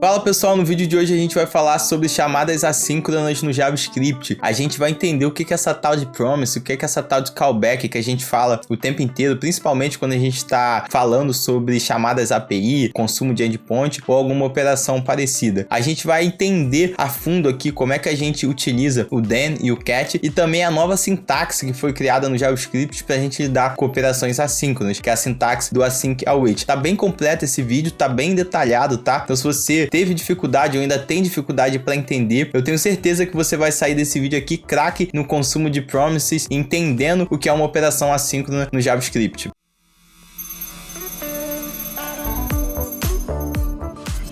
Fala pessoal, no vídeo de hoje a gente vai falar sobre chamadas assíncronas no JavaScript. A gente vai entender o que é essa tal de promise, o que é essa tal de callback que a gente fala o tempo inteiro, principalmente quando a gente está falando sobre chamadas API, consumo de endpoint ou alguma operação parecida. A gente vai entender a fundo aqui como é que a gente utiliza o then e o cat e também a nova sintaxe que foi criada no JavaScript para a gente lidar com operações assíncronas, que é a sintaxe do async await. Tá bem completo esse vídeo, tá bem detalhado, tá? Então se você teve dificuldade ou ainda tem dificuldade para entender, eu tenho certeza que você vai sair desse vídeo aqui craque no consumo de promises, entendendo o que é uma operação assíncrona no JavaScript.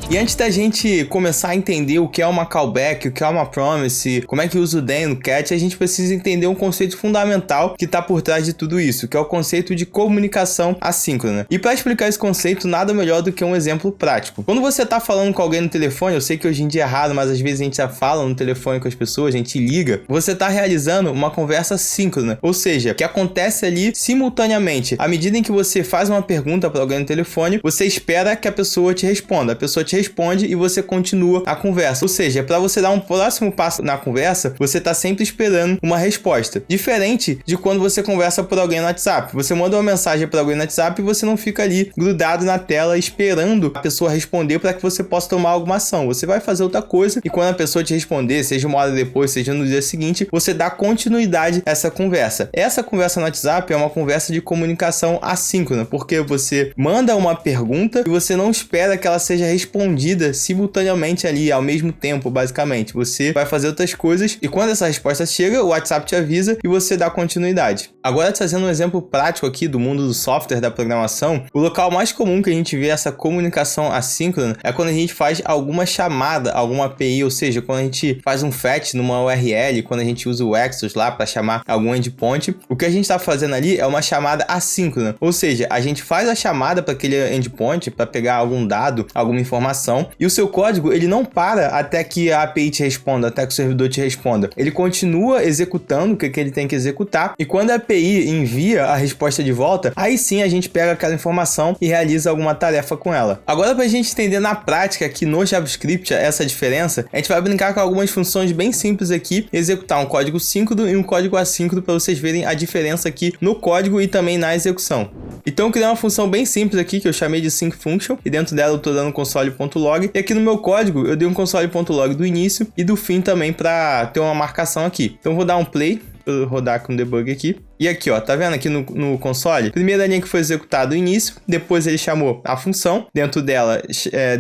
E antes da gente começar a entender o que é uma callback, o que é uma promise, como é que usa o then no cat, a gente precisa entender um conceito fundamental que está por trás de tudo isso, que é o conceito de comunicação assíncrona. E para explicar esse conceito, nada melhor do que um exemplo prático. Quando você está falando com alguém no telefone, eu sei que hoje em dia é raro, mas às vezes a gente já fala no telefone com as pessoas, a gente liga, você está realizando uma conversa síncrona, ou seja, que acontece ali simultaneamente. À medida em que você faz uma pergunta para alguém no telefone, você espera que a pessoa te responda, a pessoa te responde e você continua a conversa. Ou seja, para você dar um próximo passo na conversa, você está sempre esperando uma resposta. Diferente de quando você conversa por alguém no WhatsApp. Você manda uma mensagem para alguém no WhatsApp e você não fica ali grudado na tela esperando a pessoa responder para que você possa tomar alguma ação. Você vai fazer outra coisa e quando a pessoa te responder, seja uma hora depois, seja no dia seguinte, você dá continuidade a essa conversa. Essa conversa no WhatsApp é uma conversa de comunicação assíncrona, porque você manda uma pergunta e você não espera que ela seja respondida simultaneamente ali, ao mesmo tempo, basicamente. Você vai fazer outras coisas e quando essa resposta chega, o WhatsApp te avisa e você dá continuidade. Agora, trazendo um exemplo prático aqui do mundo do software, da programação, o local mais comum que a gente vê essa comunicação assíncrona é quando a gente faz alguma chamada, alguma API, ou seja, quando a gente faz um fetch numa URL, quando a gente usa o Exos lá para chamar algum endpoint, o que a gente está fazendo ali é uma chamada assíncrona, ou seja, a gente faz a chamada para aquele endpoint para pegar algum dado, alguma informação, e o seu código ele não para até que a API te responda, até que o servidor te responda. Ele continua executando o que ele tem que executar e quando a API envia a resposta de volta, aí sim a gente pega aquela informação e realiza alguma tarefa com ela. Agora, para a gente entender na prática aqui no JavaScript essa diferença, a gente vai brincar com algumas funções bem simples aqui, executar um código síncrono e um código assíncrono para vocês verem a diferença aqui no código e também na execução. Então eu criei uma função bem simples aqui que eu chamei de sync function e dentro dela eu estou dando console.log e aqui no meu código eu dei um console.log do início e do fim também para ter uma marcação aqui. Então eu vou dar um play, rodar com o debug aqui. E aqui, ó, tá vendo aqui no console? Primeira linha que foi executada o início, depois ele chamou a função, dentro dela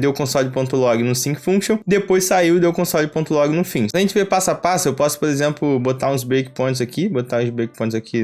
deu console.log no sync function, depois saiu e deu console.log no fim. Se a gente ver passo a passo, eu posso, por exemplo, botar uns breakpoints aqui,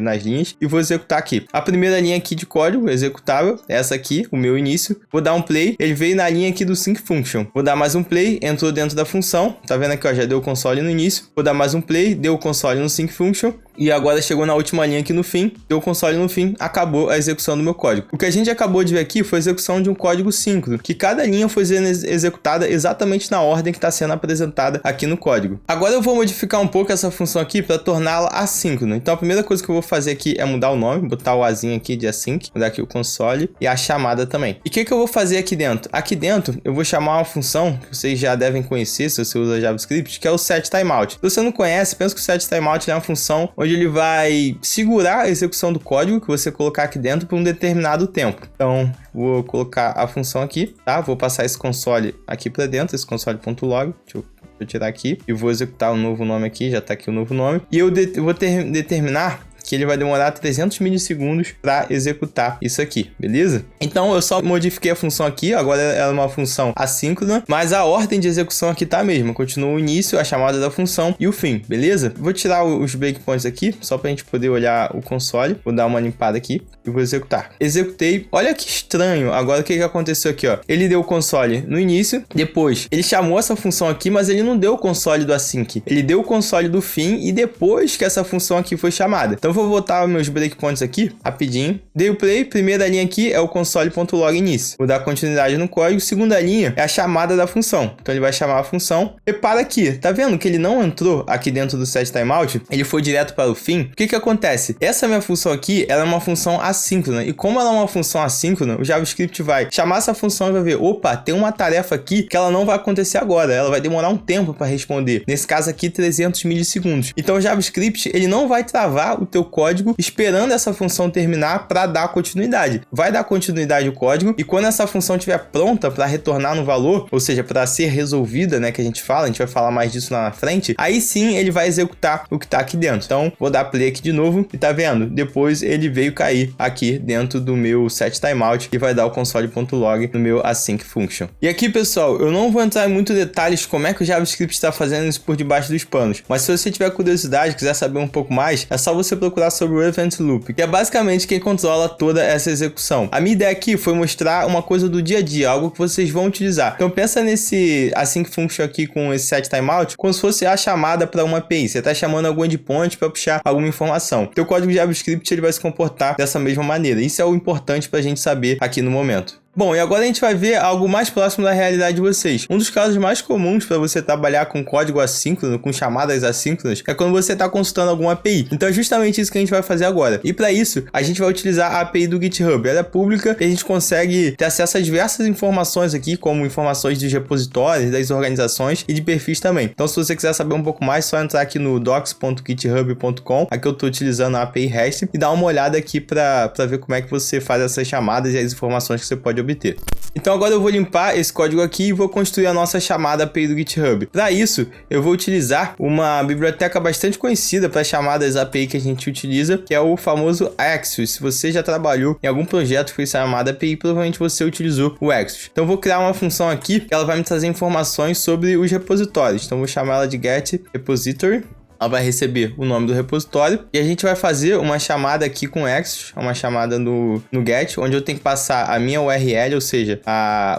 nas linhas e vou executar aqui. A primeira linha aqui de código executável, essa aqui, o meu início, vou dar um play, ele veio na linha aqui do sync function. Vou dar mais um play, entrou dentro da função, tá vendo aqui, ó, já deu o console no início, vou dar mais um play, deu o console no sync function, e agora chegou na última linha aqui no fim, deu o console no fim, acabou a execução do meu código. O que a gente acabou de ver aqui foi a execução de um código síncrono, que cada linha foi executada exatamente na ordem que está sendo apresentada aqui no código. Agora eu vou modificar um pouco essa função aqui para torná-la assíncrona. Então a primeira coisa que eu vou fazer aqui é mudar o nome, botar o azinho aqui de async, mudar aqui o console e a chamada também. E o que eu vou fazer aqui dentro? Aqui dentro eu vou chamar uma função que vocês já devem conhecer se você usa JavaScript, que é o setTimeout. Se você não conhece, pensa que o setTimeout é uma função onde ele vai segurar a execução do código que você colocar aqui dentro por um determinado tempo. Então, vou colocar a função aqui, tá? Vou passar esse console aqui para dentro, esse console.log. Deixa eu tirar aqui e vou executar o novo nome aqui, já tá aqui o novo nome. E eu vou determinar que ele vai demorar 300 milissegundos para executar isso aqui, beleza? Então eu só modifiquei a função aqui, agora ela é uma função assíncrona, mas a ordem de execução aqui tá a mesma, continua o início, a chamada da função e o fim, beleza? Vou tirar os breakpoints aqui, só pra gente poder olhar o console, vou dar uma limpada aqui e vou executar. Executei, olha que estranho, agora o que aconteceu aqui, ó? Ele deu o console no início, depois ele chamou essa função aqui, mas ele não deu o console do async, ele deu o console do fim e depois que essa função aqui foi chamada. Então eu vou vou botar meus breakpoints aqui, rapidinho. Dei o play, primeira linha aqui é o console.log início. Vou dar continuidade no código. Segunda linha é a chamada da função. Então ele vai chamar a função. Repara aqui, tá vendo que ele não entrou aqui dentro do setTimeout? Ele foi direto para o fim. O que que acontece? Essa minha função aqui, ela é uma função assíncrona. E como ela é uma função assíncrona, o JavaScript vai chamar essa função e vai ver, opa, tem uma tarefa aqui que ela não vai acontecer agora. Ela vai demorar um tempo para responder. Nesse caso aqui, 300 milissegundos. Então o JavaScript, ele não vai travar o teu código esperando essa função terminar para dar continuidade. Vai dar continuidade ao código e quando essa função estiver pronta para retornar no valor, ou seja, para ser resolvida, né, que a gente vai falar mais disso lá na frente, aí sim ele vai executar o que tá aqui dentro. Então, vou dar play aqui de novo e tá vendo? Depois ele veio cair aqui dentro do meu setTimeout e vai dar o console.log no meu async function. E aqui, pessoal, eu não vou entrar em muitos detalhes como é que o JavaScript está fazendo isso por debaixo dos panos, mas se você tiver curiosidade, quiser saber um pouco mais, é só você procurar sobre o Event Loop, que é basicamente quem controla toda essa execução. A minha ideia aqui foi mostrar uma coisa do dia a dia, algo que vocês vão utilizar. Então pensa nesse async function aqui com esse setTimeout como se fosse a chamada para uma API. Você está chamando algum endpoint para puxar alguma informação. Teu código de JavaScript ele vai se comportar dessa mesma maneira. Isso é o importante para a gente saber aqui no momento. Bom, e agora a gente vai ver algo mais próximo da realidade de vocês. Um dos casos mais comuns para você trabalhar com código assíncrono, com chamadas assíncronas, é quando você está consultando alguma API. Então é justamente isso que a gente vai fazer agora. E para isso, a gente vai utilizar a API do GitHub. Ela é pública e a gente consegue ter acesso a diversas informações aqui, como informações dos repositórios, das organizações e de perfis também. Então se você quiser saber um pouco mais, é só entrar aqui no docs.github.com. Aqui eu estou utilizando a API REST e dar uma olhada aqui para ver como é que você faz essas chamadas e as informações que você pode obter. Então agora eu vou limpar esse código aqui e vou construir a nossa chamada API do GitHub. Para isso, eu vou utilizar uma biblioteca bastante conhecida para chamadas API que a gente utiliza, que é o famoso Axios. Se você já trabalhou em algum projeto que foi chamada API, provavelmente você utilizou o Axios. Então eu vou criar uma função aqui que ela vai me trazer informações sobre os repositórios. Então eu vou chamar ela de getRepository. Ela vai receber o nome do repositório e a gente vai fazer uma chamada aqui com Axios, uma chamada no get, onde eu tenho que passar a minha URL, ou seja,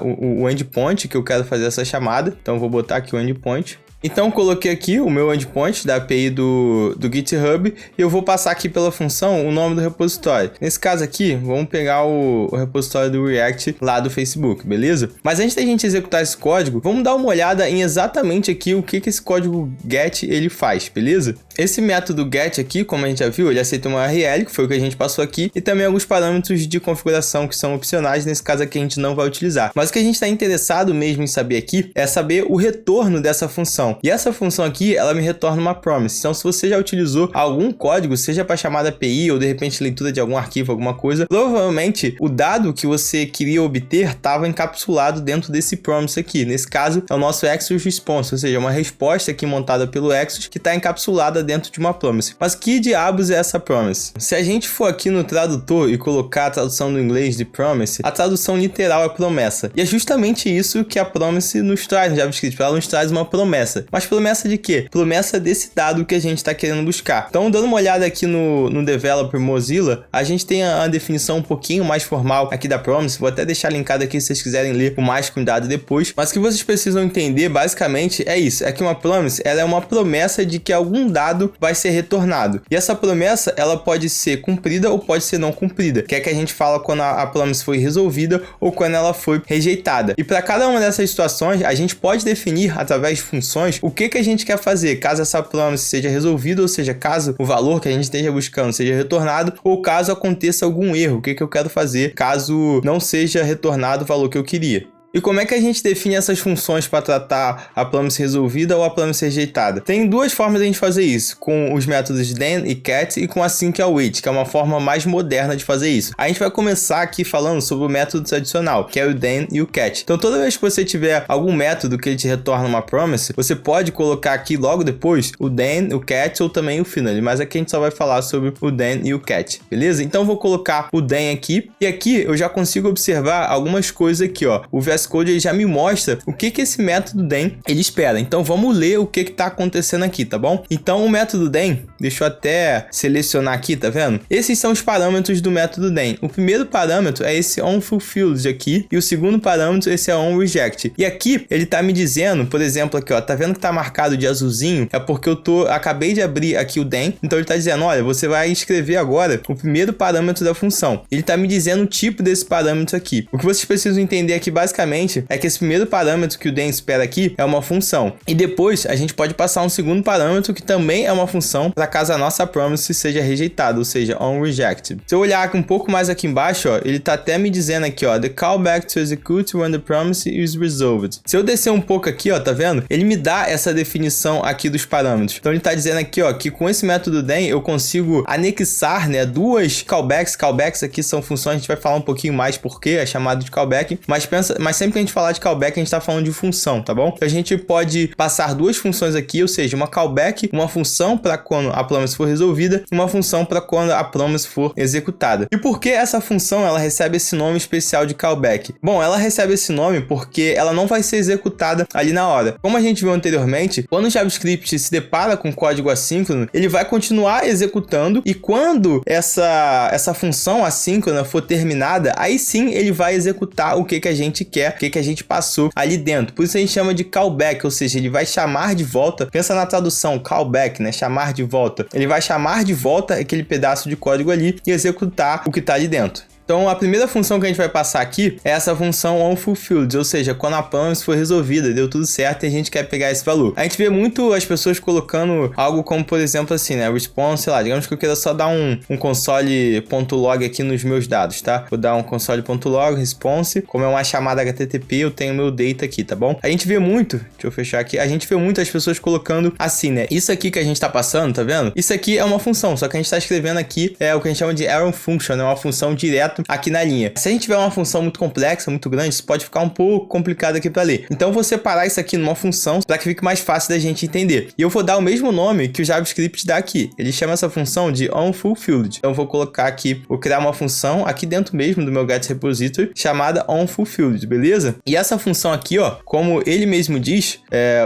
o endpoint que eu quero fazer essa chamada. Então eu vou botar aqui o endpoint. Então, coloquei aqui o meu endpoint da API do GitHub e eu vou passar aqui pela função o nome do repositório. Nesse caso aqui, vamos pegar o repositório do React lá do Facebook, beleza? Mas antes da gente executar esse código, vamos dar uma olhada em exatamente aqui o que esse código get ele faz, beleza? Esse método get aqui, como a gente já viu, ele aceita uma URL, que foi o que a gente passou aqui, e também alguns parâmetros de configuração que são opcionais, nesse caso aqui a gente não vai utilizar. Mas o que a gente está interessado mesmo em saber aqui é saber o retorno dessa função. E essa função aqui, ela me retorna uma promise. Então, se você já utilizou algum código, seja para chamada API ou de repente leitura de algum arquivo, alguma coisa, provavelmente o dado que você queria obter estava encapsulado dentro desse promise aqui. Nesse caso, é o nosso Axios Response, ou seja, uma resposta aqui montada pelo Axios que está encapsulada dentro de uma promise. Mas que diabos é essa promise? Se a gente for aqui no tradutor e colocar a tradução do inglês de promise, a tradução literal é promessa. E é justamente isso que a promise nos traz no JavaScript. Ela nos traz uma promessa. Mas promessa de quê? Promessa desse dado que a gente está querendo buscar. Então, dando uma olhada aqui no Developer Mozilla, a gente tem a definição um pouquinho mais formal aqui da promise. Vou até deixar linkado aqui se vocês quiserem ler com mais cuidado depois. Mas o que vocês precisam entender, basicamente, é isso. É que uma promise, ela é uma promessa de que algum dado vai ser retornado. E essa promessa, ela pode ser cumprida ou pode ser não cumprida. Que é que a gente fala quando a promise foi resolvida ou quando ela foi rejeitada. E para cada uma dessas situações, a gente pode definir através de funções o que a gente quer fazer, caso essa promise seja resolvida, ou seja, caso o valor que a gente esteja buscando seja retornado, ou caso aconteça algum erro, o que eu quero fazer caso não seja retornado o valor que eu queria. E como é que a gente define essas funções para tratar a promise resolvida ou a promise rejeitada? Tem duas formas de a gente fazer isso, com os métodos then e cat e com async await, que é uma forma mais moderna de fazer isso. A gente vai começar aqui falando sobre o método tradicional, que é o then e o cat. Então toda vez que você tiver algum método que ele te retorna uma promise, você pode colocar aqui logo depois o then, o cat ou também o final, mas aqui a gente só vai falar sobre o then e o cat, beleza? Então eu vou colocar o then aqui, e aqui eu já consigo observar algumas coisas aqui, ó. O VS VS Code ele já me mostra o que esse método den ele espera. Então vamos ler o que está acontecendo aqui, tá bom? Então o método den, deixa eu até selecionar aqui, tá vendo? Esses são os parâmetros do método den. O primeiro parâmetro é esse onFulfilled aqui e o segundo parâmetro esse é onReject. E aqui ele tá me dizendo, por exemplo, aqui ó, tá vendo que tá marcado de azulzinho? É porque eu acabei de abrir aqui o den, então ele tá dizendo, olha, você vai escrever agora o primeiro parâmetro da função. Ele tá me dizendo o tipo desse parâmetro aqui. O que vocês precisam entender aqui basicamente é que esse primeiro parâmetro que o den espera aqui é uma função. E depois a gente pode passar um segundo parâmetro que também é uma função para caso a nossa promise seja rejeitada, ou seja, onRejected. Se eu olhar um pouco mais aqui embaixo, ó, ele tá até me dizendo aqui, ó, the callback to execute when the promise is resolved. Se eu descer um pouco aqui, ó, tá vendo? Ele me dá essa definição aqui dos parâmetros. Então ele tá dizendo aqui, ó, que com esse método den eu consigo anexar, né, duas callbacks. Callbacks aqui são funções, a gente vai falar um pouquinho mais porque é chamado de callback, mas sempre que a gente falar de callback, a gente tá falando de função, tá bom? Então a gente pode passar duas funções aqui, ou seja, uma callback, uma função para quando a promise for resolvida, e uma função para quando a promise for executada. E por que essa função ela recebe esse nome especial de callback? Bom, ela recebe esse nome porque ela não vai ser executada ali na hora. Como a gente viu anteriormente, quando o JavaScript se depara com código assíncrono, ele vai continuar executando e quando essa função assíncrona for terminada, aí sim ele vai executar o que a gente quer, o que a gente passou ali dentro. Por isso a gente chama de callback, ou seja, ele vai chamar de volta. Pensa na tradução, callback, né? Chamar de volta. Ele vai chamar de volta aquele pedaço de código ali e executar o que está ali dentro. Então, a primeira função que a gente vai passar aqui é essa função onFulfilled, ou seja, quando a promise for resolvida, deu tudo certo e a gente quer pegar esse valor. A gente vê muito as pessoas colocando algo como, por exemplo, assim, né, response, sei lá, digamos que eu queira só dar um console.log aqui nos meus dados, tá? Vou dar um console.log, response, como é uma chamada HTTP, eu tenho meu data aqui, tá bom? A gente vê muito, deixa eu fechar aqui, a gente vê muito as pessoas colocando assim, né, isso aqui que a gente tá passando, tá vendo? Isso aqui é uma função, só que a gente tá escrevendo aqui é o que a gente chama de arrow function, é uma função direta aqui na linha. Se a gente tiver uma função muito complexa, muito grande, isso pode ficar um pouco complicado aqui para ler. Então, eu vou separar isso aqui numa função para que fique mais fácil da gente entender. E eu vou dar o mesmo nome que o JavaScript dá aqui. Ele chama essa função de onFulfilled. Então, eu vou colocar aqui, vou criar uma função aqui dentro mesmo do meu getRepository chamada onFulfilled, beleza? E essa função aqui, ó, como ele mesmo diz,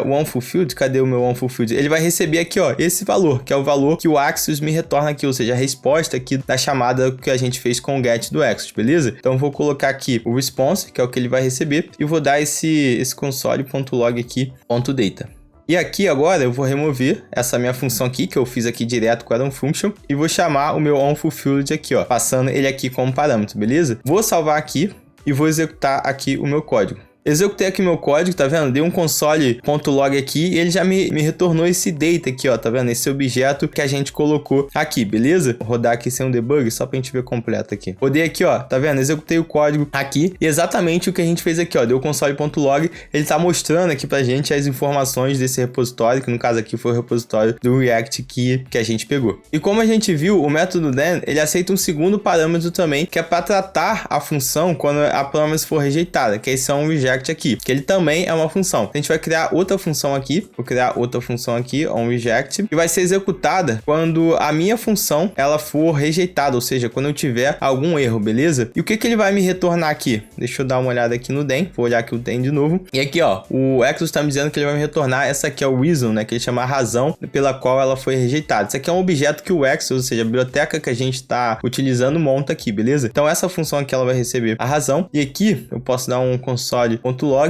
o onFulfilled, cadê o meu onFulfilled? Ele vai receber aqui, ó, esse valor, que é o valor que o Axios me retorna aqui, ou seja, a resposta aqui da chamada que a gente fez com o get do Axios. Beleza? Então eu vou colocar aqui o response, que é o que ele vai receber, e vou dar esse console.log aqui, .data. E aqui agora eu vou remover essa minha função aqui, que eu fiz aqui direto com a onFunction, e vou chamar o meu onFulfilled aqui, ó, passando ele aqui como parâmetro, beleza? Vou salvar aqui e vou executar aqui o meu código. Executei aqui meu código, tá vendo? Dei um console.log aqui e ele já me retornou esse data aqui, ó, tá vendo? Esse objeto que a gente colocou aqui, beleza? Vou rodar aqui sem um debug, só pra gente ver completo aqui. Rodei aqui, ó, tá vendo? Executei o código aqui e exatamente o que a gente fez aqui, ó. Deu console.log, ele tá mostrando aqui pra gente as informações desse repositório, que no caso aqui foi o repositório do React que a gente pegou. E como a gente viu, o método then, ele aceita um segundo parâmetro também, que é para tratar a função quando a promise for rejeitada, que é esse onReject aqui, que ele também é uma função. A gente vai criar outra função aqui, vou criar outra função aqui, onReject, que vai ser executada quando a minha função ela for rejeitada, ou seja, quando eu tiver algum erro, beleza? E o que ele vai me retornar aqui? Deixa eu dar uma olhada aqui no den, vou olhar aqui o den de novo, e aqui ó, o Axios está me dizendo que ele vai me retornar essa aqui é o reason, né, que ele chama a razão pela qual ela foi rejeitada. Isso aqui é um objeto que o Axios, ou seja, a biblioteca que a gente está utilizando monta aqui, beleza? Então essa função aqui ela vai receber a razão, e aqui eu posso dar um console.log,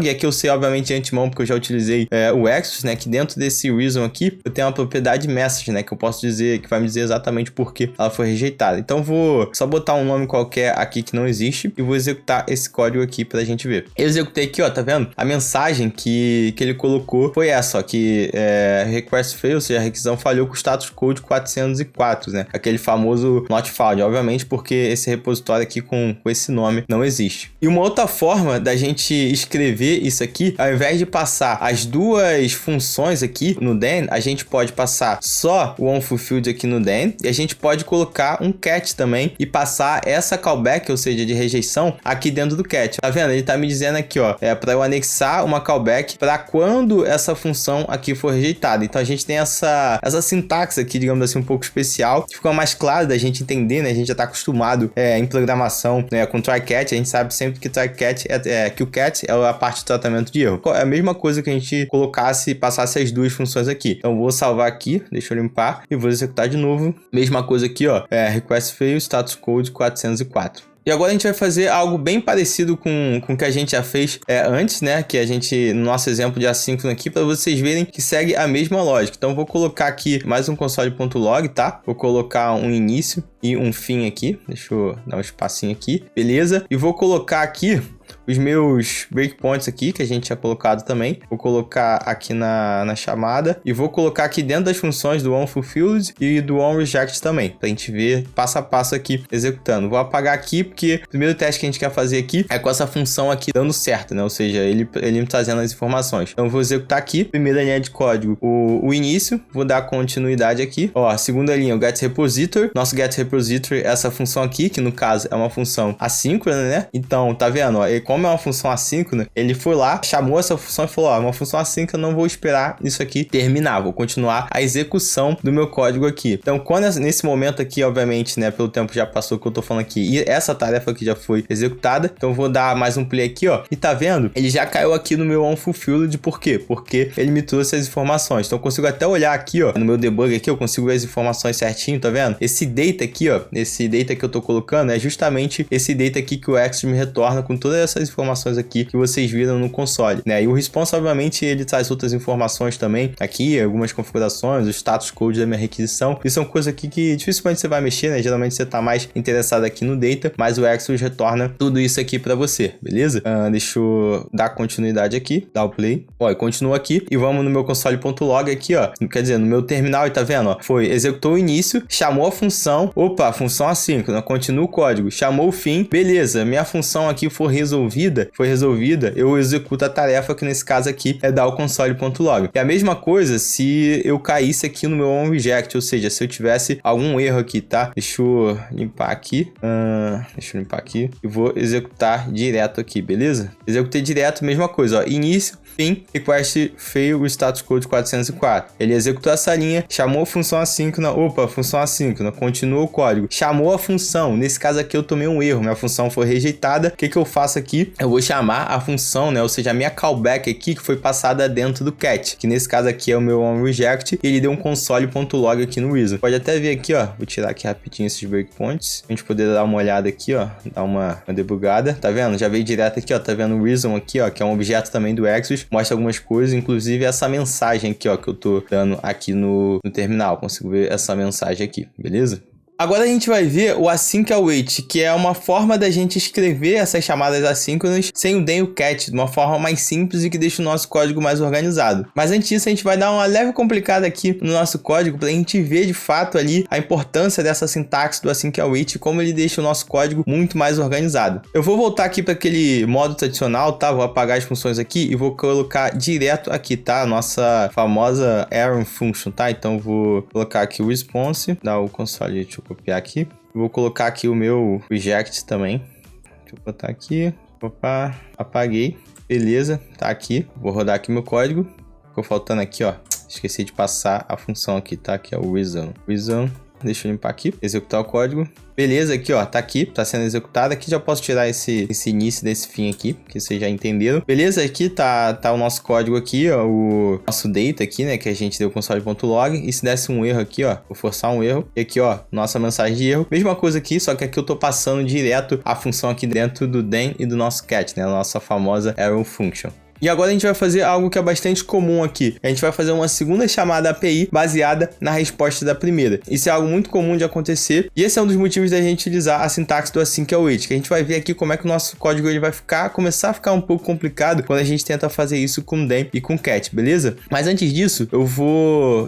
e aqui eu sei obviamente de antemão porque eu já utilizei o Axios, né, que dentro desse reason aqui eu tenho uma propriedade message, né, que eu posso dizer, que vai me dizer exatamente por que ela foi rejeitada. Então vou só botar um nome qualquer aqui que não existe e vou executar esse código aqui pra gente ver. Eu executei aqui, ó, tá vendo? A mensagem que ele colocou foi essa, ó, que request failed, ou seja, a requisição falhou com o status code 404, né, aquele famoso not found, obviamente porque esse repositório aqui com esse nome não existe. E uma outra forma da gente escrever isso aqui, ao invés de passar as duas funções aqui no den, a gente pode passar só o onFulfilled aqui no den e a gente pode colocar um cat também e passar essa callback, ou seja, de rejeição, aqui dentro do cat. Tá vendo? Ele tá me dizendo aqui, ó, para eu anexar uma callback para quando essa função aqui for rejeitada. Então a gente tem essa sintaxe aqui, digamos assim, um pouco especial, que fica mais claro da gente entender, né? A gente já tá acostumado em programação, né, com try-catch, a gente sabe sempre que try-catch que o cat é a parte de tratamento de erro. É a mesma coisa que a gente passasse as duas funções aqui. Então vou salvar aqui, deixa eu limpar e vou executar de novo. Mesma coisa aqui, ó, request fail, status code 404. E agora a gente vai fazer algo bem parecido com o que a gente já fez antes, né? Que a gente, no nosso exemplo de assíncrono aqui, para vocês verem que segue a mesma lógica. Então, vou colocar aqui mais um console.log, tá? Vou colocar um início e um fim aqui. Deixa eu dar um espacinho aqui, beleza? E vou colocar aqui os meus breakpoints aqui, que a gente tinha colocado também. Vou colocar aqui na chamada e vou colocar aqui dentro das funções do onFulfilled e do onReject também, pra gente ver passo a passo aqui executando. Vou apagar aqui, porque o primeiro teste que a gente quer fazer aqui é com essa função aqui dando certo, né? Ou seja, ele me trazendo as informações. Então, vou executar aqui, primeira linha de código, o início, vou dar continuidade aqui. Ó, segunda linha, o getRepository. Nosso getRepository é essa função aqui, que no caso é uma função assíncrona, né? Então, tá vendo? Ó, como é uma função assíncrona, ele foi lá, chamou essa função e falou, ó, uma função assíncrona, não vou esperar isso aqui terminar, vou continuar a execução do meu código aqui. Então, nesse momento aqui, obviamente, né, pelo tempo já passou que eu tô falando aqui, e essa tarefa aqui já foi executada, então eu vou dar mais um play aqui, ó, e tá vendo? Ele já caiu aqui no meu onFulfilled, por quê? Porque ele me trouxe as informações, então eu consigo até olhar aqui, ó, no meu debug aqui, eu consigo ver as informações certinho, tá vendo? Esse data aqui, ó, esse data que eu tô colocando é justamente esse data aqui que o Exodus me retorna com todas essas informações aqui que vocês viram no console, né? E o response, obviamente, ele traz outras informações também aqui, algumas configurações, o status code da minha requisição, e são coisas aqui que dificilmente você vai mexer, né? Geralmente você tá mais interessado aqui no data, mas o Exodus retorna tudo isso aqui para você, beleza? Deixa eu dar continuidade aqui, dar o play, ó, e continua aqui, e vamos no meu console.log aqui, ó, quer dizer, no meu terminal, e tá vendo, ó, foi, executou o início, chamou a função, opa, função assíncrona, continua o código, chamou o fim, beleza, minha função aqui foi resolvida, eu executo a tarefa, que nesse caso aqui é dar o console.log. E a mesma coisa se eu caísse aqui no meu onReject, ou seja, se eu tivesse algum erro aqui, tá? Deixa eu limpar aqui, e vou executar direto aqui, beleza? Executei direto, mesma coisa, ó, início, fim, request fail, status code 404. Ele executou essa linha, chamou a função assíncrona, opa, função assíncrona, continuou o código, chamou a função, nesse caso aqui eu tomei um erro, minha função foi rejeitada, o que eu faço aqui? Eu vou chamar a função, né, ou seja, a minha callback aqui, que foi passada dentro do cat, que nesse caso aqui é o meu onReject, e ele deu um console.log aqui no reason. Pode até ver aqui, ó, vou tirar aqui rapidinho esses breakpoints, a gente poder dar uma olhada aqui, ó, dar uma debugada, tá vendo? Já veio direto aqui, ó, tá vendo o reason aqui, ó, que é um objeto também do Exodus, mostra algumas coisas, inclusive essa mensagem aqui, ó, que eu tô dando aqui no terminal, consigo ver essa mensagem aqui, beleza? Agora a gente vai ver o async await, que é uma forma da gente escrever essas chamadas assíncronas sem o den e o cat, de uma forma mais simples e que deixa o nosso código mais organizado. Mas antes disso, a gente vai dar uma leve complicada aqui no nosso código para a gente ver de fato ali a importância dessa sintaxe do async await e como ele deixa o nosso código muito mais organizado. Eu vou voltar aqui para aquele modo tradicional, tá? Vou apagar as funções aqui e vou colocar direto aqui, tá? A nossa famosa arrow function, tá? Então vou colocar aqui o response, dar o console, deixa eu copiar aqui. Vou colocar aqui o meu reject também. Deixa eu botar aqui. Opa, apaguei. Beleza, tá aqui. Vou rodar aqui meu código. Ficou faltando aqui, ó. Esqueci de passar a função aqui, tá? Que é o reason. Deixa eu limpar aqui. Executar o código. Beleza, aqui ó, tá aqui, tá sendo executado. Aqui já posso tirar esse início desse fim aqui, que vocês já entenderam. Beleza, aqui tá o nosso código aqui, ó, o nosso data aqui, né, que a gente deu console.log. E se desse um erro aqui, ó, vou forçar um erro. E aqui, ó, nossa mensagem de erro. Mesma coisa aqui, só que aqui eu tô passando direto a função aqui dentro do den e do nosso cat, né, a nossa famosa arrow function. E agora a gente vai fazer algo que é bastante comum aqui. A gente vai fazer uma segunda chamada API baseada na resposta da primeira. Isso é algo muito comum de acontecer. E esse é um dos motivos da gente utilizar a sintaxe do async await, que a gente vai ver aqui como é que o nosso código ele vai começar a ficar um pouco complicado quando a gente tenta fazer isso com den e com cat, beleza? Mas antes disso,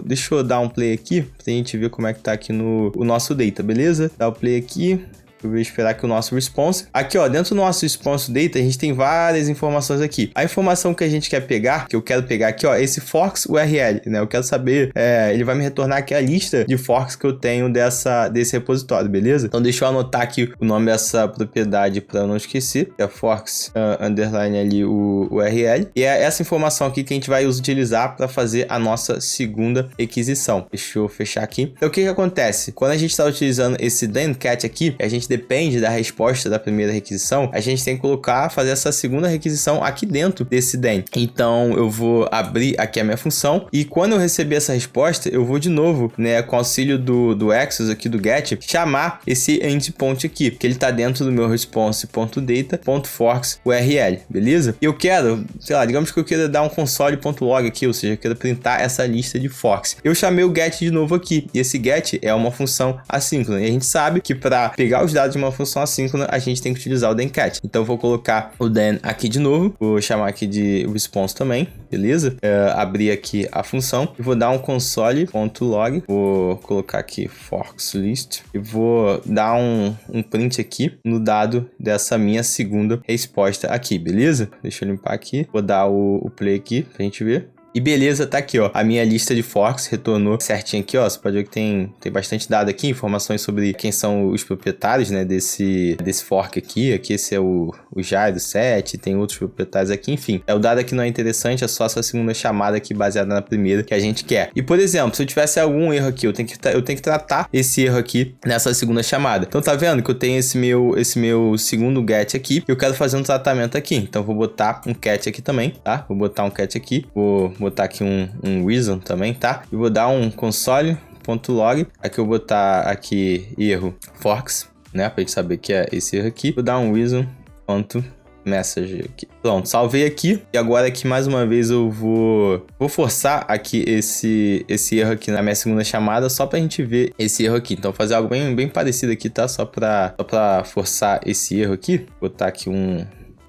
deixa eu dar um play aqui, pra gente ver como é que tá aqui o nosso data, beleza? Dá o play aqui. Eu vou esperar aqui o nosso response. Aqui, ó, dentro do nosso response data, a gente tem várias informações aqui. A informação que a gente quer pegar, que eu quero pegar aqui, ó, esse forks URL, né? Eu quero saber, ele vai me retornar aqui a lista de forks que eu tenho desse repositório, beleza? Então, deixa eu anotar aqui o nome dessa propriedade para eu não esquecer. É forks underline ali o URL. E é essa informação aqui que a gente vai utilizar para fazer a nossa segunda requisição. Deixa eu fechar aqui. Então, o que acontece? Quando a gente está utilizando esse den cat aqui, a gente depende da resposta da primeira requisição, a gente tem que fazer essa segunda requisição aqui dentro desse den. Então eu vou abrir aqui a minha função e quando eu receber essa resposta, eu vou de novo, né, com auxílio do access aqui do get, chamar esse endpoint aqui, que ele tá dentro do meu response.data.forks URL, beleza? E eu quero, sei lá, digamos que eu queira dar um console.log aqui, ou seja, eu quero printar essa lista de forks. Eu chamei o get de novo aqui, e esse get é uma função assíncrona, e a gente sabe que para pegar os dados de uma função assíncrona, a gente tem que utilizar o dencat. Então eu vou colocar o den aqui de novo, vou chamar aqui de response também, beleza? Abrir aqui a função e vou dar um console.log, vou colocar aqui forks list e vou dar um print aqui no dado dessa minha segunda resposta aqui, beleza? Deixa eu limpar aqui, vou dar o play aqui pra gente ver. E beleza, tá aqui, ó, a minha lista de forks retornou certinho aqui, ó, você pode ver que tem bastante dado aqui, informações sobre quem são os proprietários, né, desse fork aqui esse é o Jairo 7, tem outros proprietários aqui, enfim, o dado aqui não é interessante, é só essa segunda chamada aqui baseada na primeira que a gente quer. E por exemplo, se eu tivesse algum erro aqui, eu tenho que tratar esse erro aqui nessa segunda chamada. Então tá vendo que eu tenho esse meu segundo get aqui, e eu quero fazer um tratamento aqui, então vou botar um cat aqui também, tá? Vou botar um cat aqui, vou botar aqui um reason também, tá? E vou dar um console.log. Aqui eu vou botar aqui erro forks, né? Pra gente saber que é esse erro aqui. Vou dar um reason.message aqui. Pronto, salvei aqui. E agora aqui mais uma vez eu vou forçar aqui esse erro aqui na minha segunda chamada, só pra gente ver esse erro aqui. Então fazer algo bem parecido aqui, tá? Só pra forçar esse erro aqui. Vou botar aqui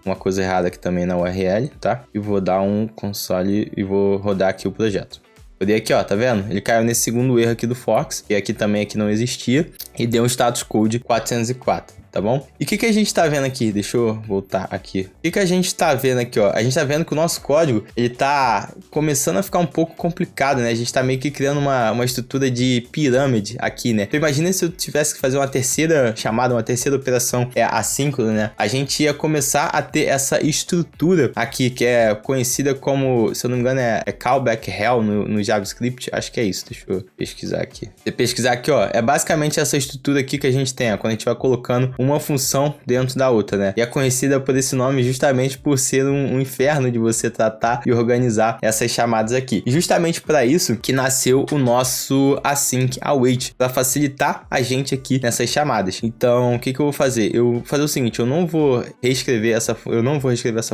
uma coisa errada aqui também na URL, tá? E vou dar um console e vou rodar aqui o projeto. Eu dei aqui, ó, tá vendo? Ele caiu nesse segundo erro aqui do Forks, que aqui também não existia, e deu um status code 404. Tá bom? E o que a gente tá vendo aqui? Deixa eu voltar aqui. O que a gente tá vendo aqui, ó? A gente tá vendo que o nosso código, ele tá começando a ficar um pouco complicado, né? A gente tá meio que criando uma estrutura de pirâmide aqui, né? Então imagina se eu tivesse que fazer uma terceira chamada, uma terceira operação assíncrona, né? A gente ia começar a ter essa estrutura aqui, que é conhecida como, se eu não me engano, é callback hell no JavaScript. Acho que é isso. Deixa eu pesquisar aqui. Se pesquisar aqui, ó, é basicamente essa estrutura aqui que a gente tem, ó, quando a gente vai colocando uma função dentro da outra, né? E é conhecida por esse nome justamente por ser um inferno de você tratar e organizar essas chamadas aqui. E justamente para isso que nasceu o nosso async await, para facilitar a gente aqui nessas chamadas. Então, o que eu vou fazer? Eu vou fazer o seguinte, eu não vou reescrever essa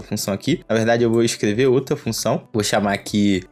função aqui. Na verdade, eu vou escrever outra função. Vou chamar aqui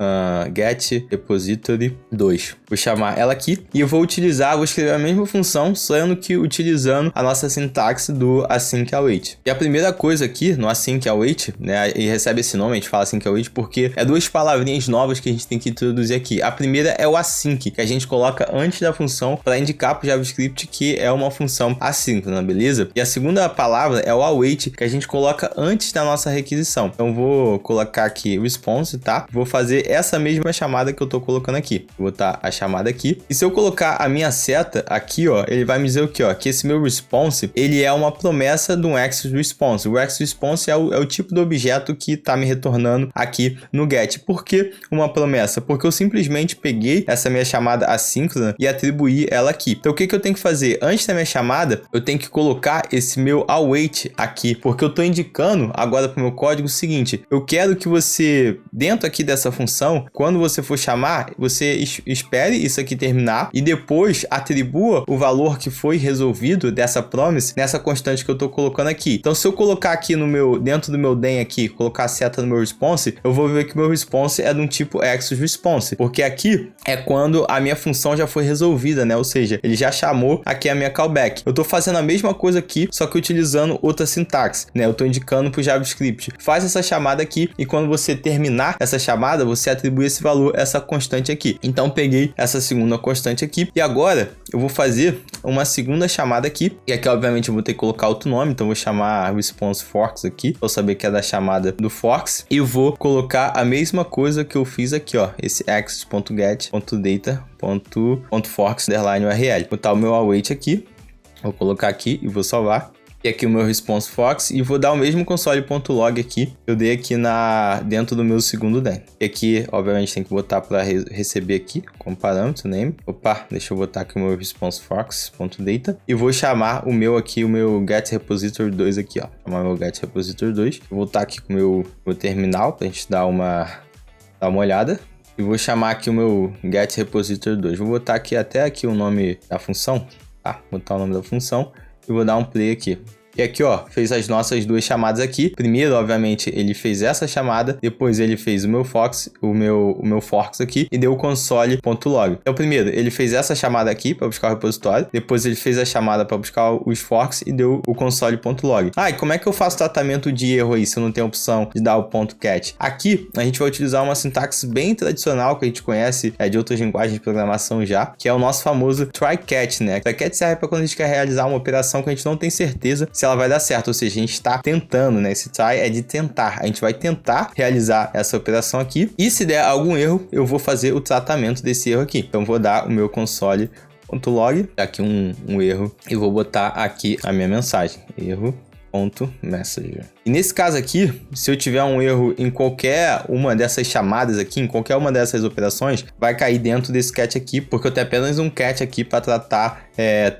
get repository 2. Vou chamar ela aqui e eu vou escrever a mesma função, sendo que utilizando a nossa sintaxe do async await. E a primeira coisa aqui no async await, né, e recebe esse nome, a gente fala async await porque é duas palavrinhas novas que a gente tem que introduzir aqui. A primeira é o async, que a gente coloca antes da função para indicar para o JavaScript que é uma função assíncrona, beleza? E a segunda palavra é o await, que a gente coloca antes da nossa requisição. Então vou colocar aqui response, tá? Vou fazer essa mesma chamada que eu tô colocando aqui. Vou botar a chamada aqui. E se eu colocar a minha seta aqui, ó, ele vai me dizer o que, ó, que esse meu response ele é uma promessa de um access response. O access response é o tipo de objeto que está me retornando aqui no get. Por que uma promessa? Porque eu simplesmente peguei essa minha chamada assíncrona e atribuí ela aqui. Então o que eu tenho que fazer? Antes da minha chamada, eu tenho que colocar esse meu await aqui, porque eu estou indicando agora para o meu código o seguinte, eu quero que você, dentro aqui dessa função, quando você for chamar, você espere isso aqui terminar e depois atribua o valor que foi resolvido dessa promise nessa constante que eu estou colocando aqui. Então se eu colocar aqui dentro do meu den aqui, colocar a seta no meu response, eu vou ver que meu response é de um tipo access response, porque aqui é quando a minha função já foi resolvida, né? Ou seja, ele já chamou aqui a minha callback. Eu estou fazendo a mesma coisa aqui, só que utilizando outra sintaxe, né? Eu estou indicando para o JavaScript, faz essa chamada aqui e quando você terminar essa chamada, você atribui esse valor, essa constante aqui. Então peguei essa segunda constante aqui e agora eu vou fazer uma segunda chamada aqui, e aqui obviamente eu vou ter que colocar outro nome, então eu vou chamar response forks aqui, para eu saber que é da chamada do forks, e vou colocar a mesma coisa que eu fiz aqui, ó, esse access.get.data.forks_url. Vou botar o meu await aqui, vou colocar aqui e vou salvar. E aqui o meu response Fox, e vou dar o mesmo console.log aqui, eu dei aqui dentro do meu segundo den. E aqui, obviamente, tem que botar para receber aqui, como parâmetro, name. Opa, deixa eu botar aqui o meu response Fox.data, e vou chamar o meu aqui, o meu get repository 2 aqui, ó. Chamar meu get repository 2. Vou voltar aqui com o meu terminal, pra gente dar uma olhada. E vou chamar aqui o meu get repository 2. Vou botar aqui até aqui o nome da função, tá? Vou botar o nome da função e vou dar um play aqui. E aqui, ó, fez as nossas duas chamadas aqui. Primeiro, obviamente, ele fez essa chamada, depois ele fez o meu Fox, o meu Forks aqui e deu o console.log. Então, primeiro, ele fez essa chamada aqui para buscar o repositório, depois ele fez a chamada para buscar os forks e deu o console.log. Ah, e como é que eu faço tratamento de erro aí se eu não tenho a opção de dar o .cat? Aqui, a gente vai utilizar uma sintaxe bem tradicional que a gente conhece de outras linguagens de programação já, que é o nosso famoso try-catch, né? Try-catch serve para quando a gente quer realizar uma operação que a gente não tem certeza se ela vai dar certo, ou seja, a gente está tentando, né? Esse try é de tentar, a gente vai tentar realizar essa operação aqui, e se der algum erro, eu vou fazer o tratamento desse erro aqui. Então, vou dar o meu console.log, aqui um erro, e vou botar aqui a minha mensagem, erro.messenger. E nesse caso aqui, se eu tiver um erro em qualquer uma dessas chamadas aqui, em qualquer uma dessas operações, vai cair dentro desse cat aqui, porque eu tenho apenas um cat aqui para tratar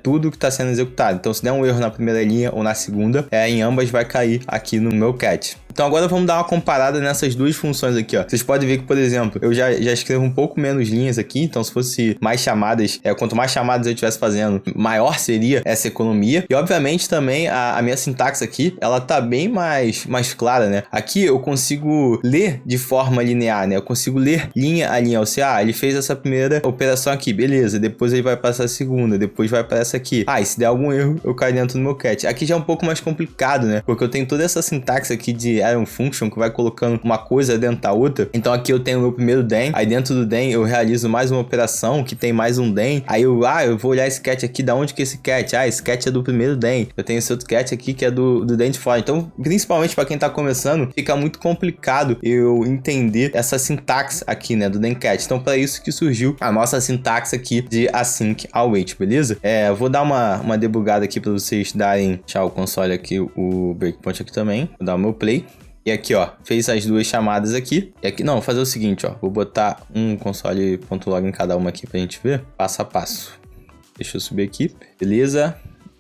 tudo que está sendo executado. Então, se der um erro na primeira linha ou na segunda, em ambas vai cair aqui no meu cat. Então agora vamos dar uma comparada nessas duas funções aqui, ó. Vocês podem ver que, por exemplo, eu já escrevo um pouco menos linhas aqui, então se fosse mais chamadas, quanto mais chamadas eu estivesse fazendo, maior seria essa economia. E obviamente também a minha sintaxe aqui, ela tá bem mais clara, né? Aqui eu consigo ler de forma linear, né? Eu consigo ler linha a linha. Ou seja, ele fez essa primeira operação aqui, beleza. Depois ele vai para essa segunda, depois vai para essa aqui. E se der algum erro, eu caio dentro do meu cat. Aqui já é um pouco mais complicado, né? Porque eu tenho toda essa sintaxe aqui de iron function que vai colocando uma coisa dentro da outra. Então aqui eu tenho o meu primeiro den, aí dentro do den eu realizo mais uma operação que tem mais um den. Aí eu vou olhar esse cat aqui, da onde que é esse cat? Esse cat é do primeiro den. Eu tenho esse outro cat aqui que é do den de fora. Então, principalmente para quem tá começando, fica muito complicado eu entender essa sintaxe aqui, né, do den cat. Então, para isso que surgiu a nossa sintaxe aqui de async await, beleza? Eu vou dar uma debugada aqui para vocês darem, deixar o console aqui, o breakpoint aqui também. Vou dar o meu play. E aqui, ó, fez as duas chamadas aqui. E aqui, não, vou fazer o seguinte, ó. Vou botar um console.log em cada uma aqui pra gente ver. Passo a passo. Deixa eu subir aqui. Beleza.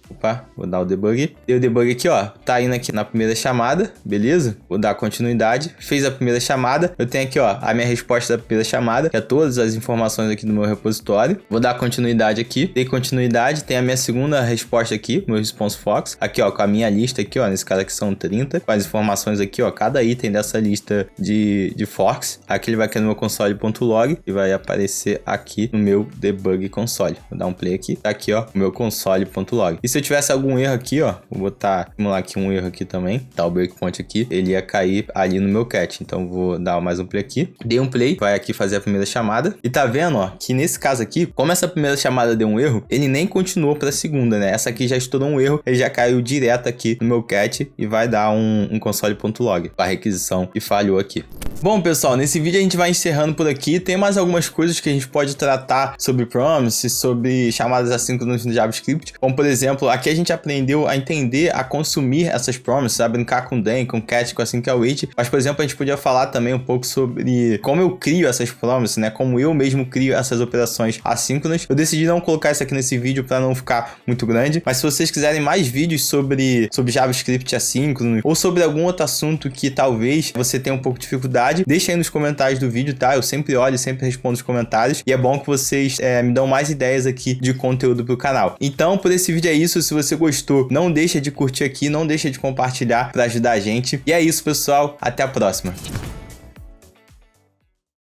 Opa, vou dar o debug. Dei o debug aqui, ó. Tá indo aqui na primeira chamada, beleza? Vou dar continuidade. Fez a primeira chamada. Eu tenho aqui, ó, a minha resposta da primeira chamada, que é todas as informações aqui do meu repositório. Vou dar continuidade aqui. Dei continuidade. Tem a minha segunda resposta aqui, meu response Fox. Aqui, ó, com a minha lista aqui, ó. Nesse caso aqui são 30. Com as informações aqui, ó. Cada item dessa lista de forks. Aqui ele vai cair no meu console.log e vai aparecer aqui no meu debug console. Vou dar um play aqui. Tá aqui, ó, o meu console.log. E se eu tivesse algum erro aqui, ó, vou simular aqui um erro aqui também, tá o breakpoint aqui, ele ia cair ali no meu cat. Então vou dar mais um play aqui. Dei um play, vai aqui fazer a primeira chamada. E tá vendo, ó, que nesse caso aqui, como essa primeira chamada deu um erro, ele nem continuou pra segunda, né? Essa aqui já estourou um erro, ele já caiu direto aqui no meu cat e vai dar um console.log, a requisição que falhou aqui. Bom, pessoal, nesse vídeo a gente vai encerrando por aqui. Tem mais algumas coisas que a gente pode tratar sobre promise, sobre chamadas assíncronas no JavaScript, como por exemplo, aqui a gente aprendeu a entender, a consumir essas promises, a brincar com den, com cat, com async await. Mas, por exemplo, a gente podia falar também um pouco sobre como eu crio essas promises, né? Como eu mesmo crio essas operações assíncronas. Eu decidi não colocar isso aqui nesse vídeo para não ficar muito grande, mas se vocês quiserem mais vídeos sobre JavaScript assíncrono ou sobre algum outro assunto que talvez você tenha um pouco de dificuldade, deixa aí nos comentários do vídeo, tá? Eu sempre olho, sempre respondo os comentários e é bom que vocês me dão mais ideias aqui de conteúdo pro canal. Então, por esse vídeo é isso. Se você gostou, não deixa de curtir aqui, não deixa de compartilhar para ajudar a gente. E é isso, pessoal. Até a próxima.